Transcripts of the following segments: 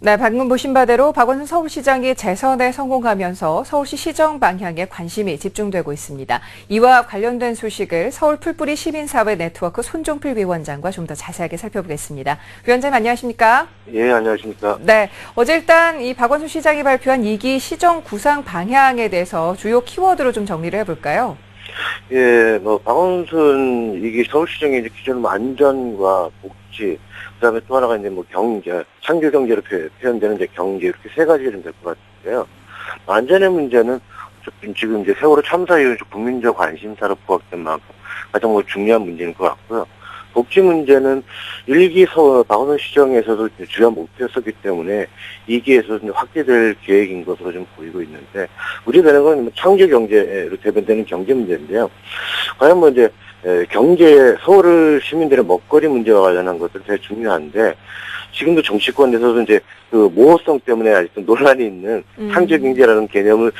네, 방금 보신 바대로 박원순 서울시장이 재선에 성공하면서 서울시 시정 방향에 관심이 집중되고 있습니다. 이와 관련된 소식을 서울 풀뿌리 시민사회 네트워크 손종필 위원장과 좀 더 자세하게 살펴보겠습니다. 위원장님 안녕하십니까? 예, 안녕하십니까? 네, 어제 일단 이 박원순 시장이 발표한 2기 시정 구상 방향에 대해서 주요 키워드로 좀 정리를 해볼까요? 예, 박원순 이게 서울시장의 이제 기존 안전과 복지, 그다음에 또 하나가 이제 경제, 창조 경제로 표현되는 이제 경제 이렇게 세 가지가 좀 될 것 같은데요. 안전의 문제는 지금 이제 세월호 참사 이후 국민적 관심사로 부각된 만큼 가장 중요한 문제인 것 같고요. 복지 문제는 1기 박원순 시정에서도 주요한 목표였었기 때문에 2기에서 확대될 계획인 것으로 좀 보이고 있는데, 우려되는 건 창조 경제로 대변되는 경제 문제인데요. 과연 이제 경제, 서울 시민들의 먹거리 문제와 관련한 것들은 되게 중요한데, 지금도 정치권에서도 이제 그 모호성 때문에 아직도 논란이 있는 창조 경제라는 개념을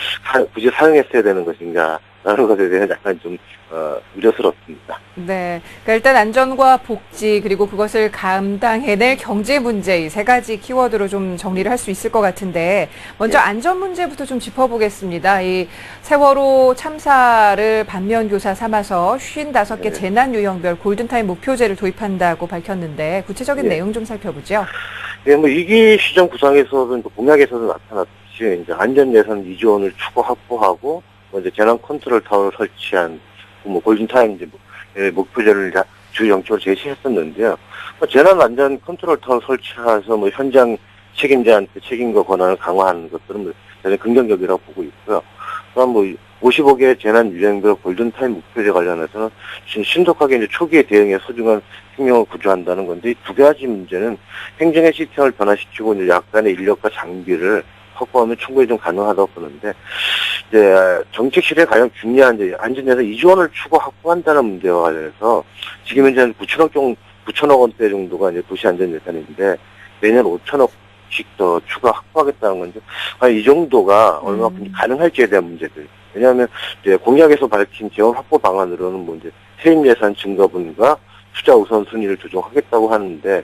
굳이 사용했어야 되는 것인가 라는 것에 대해서 약간 좀 우려스럽습니다. 네, 그러니까 일단 안전과 복지 그리고 그것을 감당해낼 경제 문제 이 세 가지 키워드로 좀 정리를 할 수 있을 것 같은데, 먼저 안전 문제부터 좀 짚어보겠습니다. 이 세월호 참사를 반면교사 삼아서 55개 재난 유형별 골든타임 목표제를 도입한다고 밝혔는데 구체적인 내용 좀 살펴보죠. 네, 2기 시정 구상에서도 공약에서도 나타났듯이 이제 안전 예산 2조 원을 추가 확보하고 이제 재난 컨트롤 타워를 설치한 골든타임 목표제를 주 영적으로 제시했었는데요. 재난 안전 컨트롤 타워 설치해서 현장 책임자한테 책임과 권한을 강화하는 것들은 대단히 긍정적이라고 보고 있고요. 또한 55개 재난 유형별 골든타임 목표제 관련해서는 신속하게 이제 초기에 대응해 소중한 생명을 구조한다는 건데, 이 두 가지 문제는 행정의 시스템을 변화시키고 이제 약간의 인력과 장비를 확보하면 충분히 좀 가능하다고 보는데, 이제 정책 실현에 가장 중요한 이제 안전예산 2조 원을 추가 확보한다는 문제와 관련해서 지금 현재 9천억 원대 정도가 이제 도시 안전 예산인데 매년 5천억씩 더 추가 확보하겠다는 건데, 이 정도가 얼마큼 가능할지에 대한 문제들. 왜냐하면 이제 공약에서 밝힌 재원 확보 방안으로는 이제 세입 예산 증가분과 투자 우선순위를 조정하겠다고 하는데,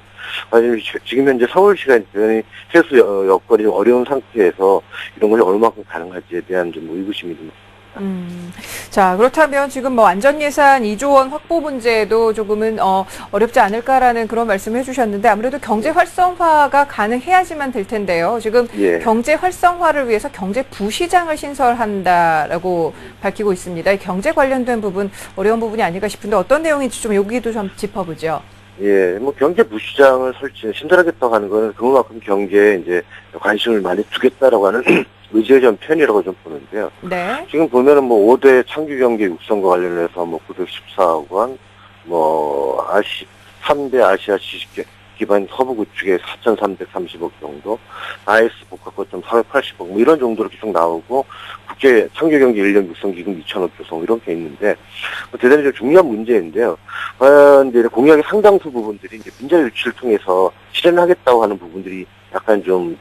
지금 현재 서울시가 대단히 세수 여건이 어려운 상태에서 이런 것이 얼마큼 가능할지에 대한 좀 의구심이 듭니다. 자, 그렇다면 지금 안전 예산 2조 원 확보 문제도 조금은 어렵지 않을까라는 그런 말씀을 해주셨는데, 아무래도 경제 활성화가 가능해야지만 될 텐데요. 지금 경제 활성화를 위해서 경제 부시장을 신설한다라고 밝히고 있습니다. 경제 관련된 부분 어려운 부분이 아닐까 싶은데 어떤 내용인지 좀 여기도 좀 짚어보죠. 예, 경제 부시장을 신설하겠다고 하는 거는 그만큼 경제에 이제 관심을 많이 두겠다라고 하는 의지의 전 편이라고 좀 보는데요. 네. 지금 보면은 5대 창조경제 육성과 관련해서 914억 원, 3대 아시아 지식 기반 허브 구축에 4,330억 정도, IS 복합거점 480억, 이런 정도로 계속 나오고, 국제 창조경제 인력 육성 기금 2,000억 조성, 이렇게 있는데, 대단히 좀 중요한 문제인데요. 이제 공약의 상당수 부분들이 이제 민자 유치를 통해서 실현하겠다고 하는 부분들이 약간 좀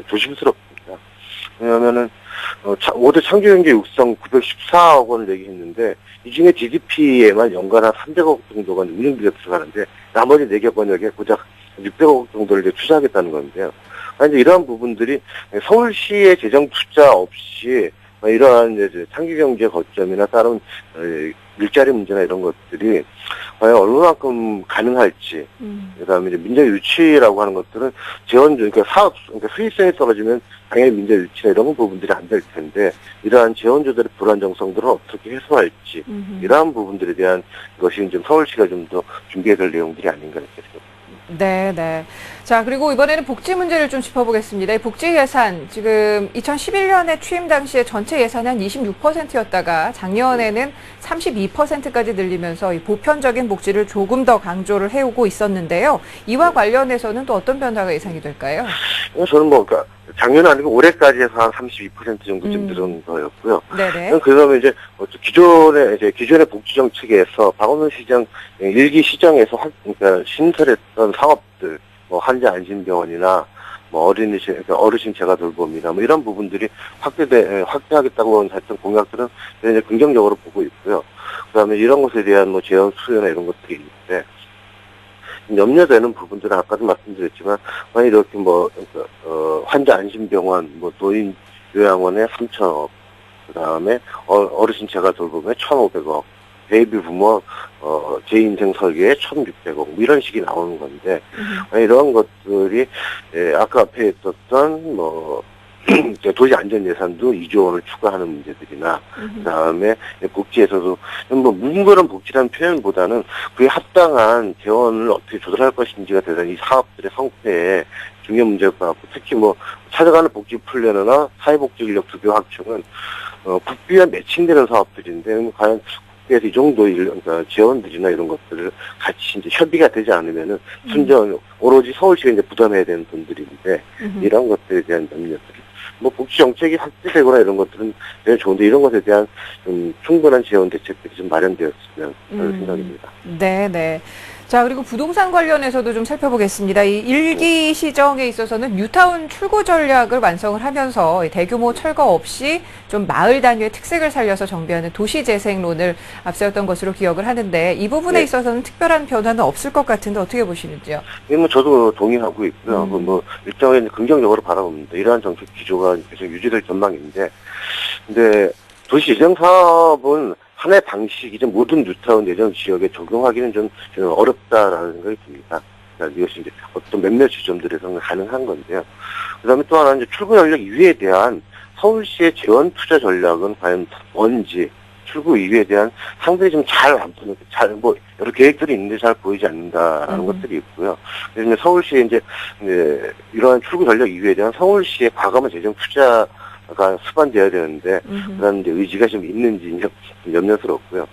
조심스럽습니다. 왜냐면은 5대 창조경제 육성 914억 원을 얘기했는데, 이 중에 GDP에만 연간 한 300억 정도가 운영비가 들어가는데, 나머지 4개 권역에 고작 600억 정도를 이제 투자하겠다는 건데요. 이제 이러한 부분들이 서울시의 재정 투자 없이 이러한 이제 창조경제 거점이나 다른 일자리 문제나 이런 것들이 과연 얼마만큼 가능할지, 그다음에 이제 민자 유치라고 하는 것들은 그러니까 수익성이 떨어지면 당연히 민자 유치나 이런 부분들이 안 될 텐데, 이러한 재원조달의 불안정성들을 어떻게 해소할지, 이러한 부분들에 대한 것이 좀 서울시가 좀 더 준비해야 될 내용들이 아닌가 싶습니다. 네. 자, 그리고 이번에는 복지 문제를 좀 짚어보겠습니다. 이 복지 예산, 지금 2011년에 취임 당시에 전체 예산이 한 26%였다가 작년에는 32%까지 늘리면서 이 보편적인 복지를 조금 더 강조를 해오고 있었는데요. 이와 관련해서는 또 어떤 변화가 예상이 될까요? 저는 작년 아니고 올해까지 해서 한 32% 정도쯤 늘은 거였고요. 네네. 그러면 이제 기존의 복지 정책에서 박원순 시장 1기 시장에서 그러니까 신설했던 사업들, 환자 안심병원이나 어르신 재가 돌봄이나 이런 부분들이 확대하겠다고 했던 공약들은 굉장히 긍정적으로 보고 있고요. 그다음에 이런 것에 대한 재원 수요나 이런 것들이 있는데, 염려되는 부분들은 아까도 말씀드렸지만, 만약 이렇게 환자 안심병원, 노인 요양원에 3천억, 그 다음에 어르신 재가 돌봄에 1,500억, 베이비 부모 재인생 설계에 1,600억 이런 식이 나오는 건데 이런 것들이 아까 앞에 있었던 도시 안전 예산도 2조 원을 추가하는 문제들이나 그다음에 복지에서도 무분별한 복지라는 표현보다는 그에 합당한 재원을 어떻게 조달할 것인지가 대단히 이 사업들의 성패에 중요한 문제일 것 같고 특히 찾아가는 복지 플래너나 사회복지 인력 두 배 확충은 국비와 매칭되는 사업들인데 과연 국비에서 이 정도 그러니까 재원들이나 이런 것들을 같이 이제 협의가 되지 않으면은 순전 오로지 서울시가 이제 부담해야 되는 돈들인데 이런 것들에 대한 염려들. 복지 정책이 확대되거나 이런 것들은 되게 좋은데 이런 것에 대한 좀 충분한 재원 대책들이 좀 마련되었으면 하는 생각입니다. 네. 자, 그리고 부동산 관련해서도 좀 살펴보겠습니다. 이 1기 시정에 있어서는 뉴타운 출구 전략을 완성을 하면서 대규모 철거 없이 좀 마을 단위의 특색을 살려서 정비하는 도시재생론을 앞세웠던 것으로 기억을 하는데 이 부분에 있어서는 특별한 변화는 없을 것 같은데 어떻게 보시는지요? 저도 동의하고 있고요. 일정에 긍정적으로 바라봅니다. 이러한 정책 기조가 계속 유지될 전망인데, 근데 도시재생 사업은 하나의 방식이죠. 모든 뉴타운 예정 지역에 적용하기는 좀 어렵다라는 생각이 듭니다. 그러니까 이것이 이제 어떤 몇몇 지점들에서는 가능한 건데요. 그 다음에 또 하나 이제 출구 전략 이외에 대한 서울시의 재원 투자 전략은 과연 뭔지, 출구 이외에 대한 상당히 좀 잘 안 보는, 여러 계획들이 있는데 잘 보이지 않는다라는 것들이 있고요. 그래서 서울시의 이제 이러한 출구 전략 이외에 대한 서울시의 과감한 재정 투자가 수반되어야 되는데, 그런 이제 의지가 좀 있는지 좀 염려스럽고요.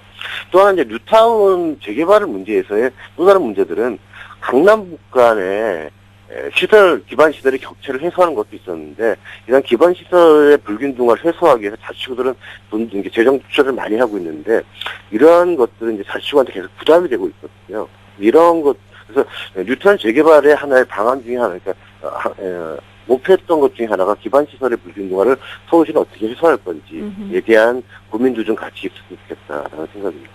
또 하나 이제 뉴타운 재개발을 문제에서의 또 다른 문제들은 강남북 간의 기반 시설의 격차를 해소하는 것도 있었는데, 이런 기반 시설의 불균등을 해소하기 위해서 자치구들은 재정 투자를 많이 하고 있는데, 이러한 것들은 이제 자치구한테 계속 부담이 되고 있거든요. 이런 것, 그래서 뉴타운 재개발의 하나의 방안 중에 하나, 그러니까, 목표했던 것 중에 하나가 기반 시설의 불균등화를 서울시는 어떻게 해소할 건지에 대한 고민도 좀 같이 있었으면 좋겠다라는 생각입니다.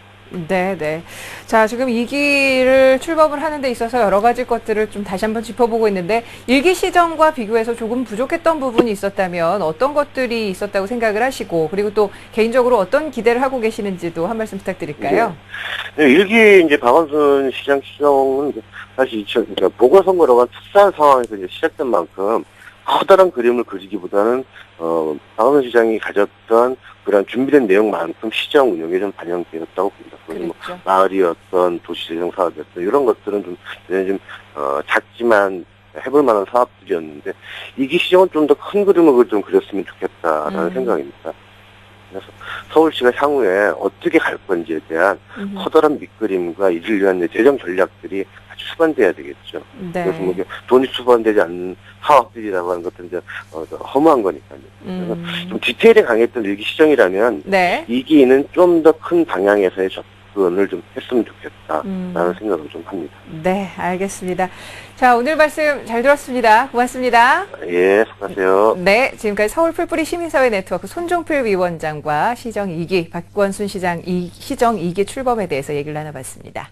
네. 자, 지금 2기를 출범을 하는 데 있어서 여러 가지 것들을 좀 다시 한번 짚어보고 있는데 1기 시정과 비교해서 조금 부족했던 부분이 있었다면 어떤 것들이 있었다고 생각을 하시고 그리고 또 개인적으로 어떤 기대를 하고 계시는지도 한 말씀 부탁드릴까요? 네. 1기 이제 박원순 시장 시정은 사실 그러니까 보궐선거라고 한 특수한 상황에서 이제 시작된 만큼 커다란 그림을 그리기보다는 박원순 시장이 가졌던 그런 준비된 내용만큼 시장 운영에 좀 반영되었다고 봅니다. 그렇죠. 마을이었던 도시재생 사업이었던 이런 것들은 좀 작지만 해볼 만한 사업들이었는데 2기 시정은 좀 더 큰 그림을 좀 그렸으면 좋겠다라는 생각입니다. 그래서 서울시가 향후에 어떻게 갈 건지에 대한 커다란 밑그림과 이를 위한 재정 전략들이 같이 수반돼야 되겠죠. 네. 그래서 돈이 수반되지 않는 사업들이라고 하는 것들은 이제 허무한 거니까요. 그래서 좀 디테일에 강했던 1기 시정이라면 2기는 좀 더 큰 방향에서의 접근을 좀 했으면 좋겠다라는 생각을 좀 합니다. 네, 알겠습니다. 자, 오늘 말씀 잘 들었습니다. 고맙습니다. 예, 수고하세요. 네, 지금까지 서울 풀뿌리 시민사회 네트워크 손종필 위원장과 시정 2기 박원순 시장 시정 2기 출범에 대해서 얘기를 나눠봤습니다.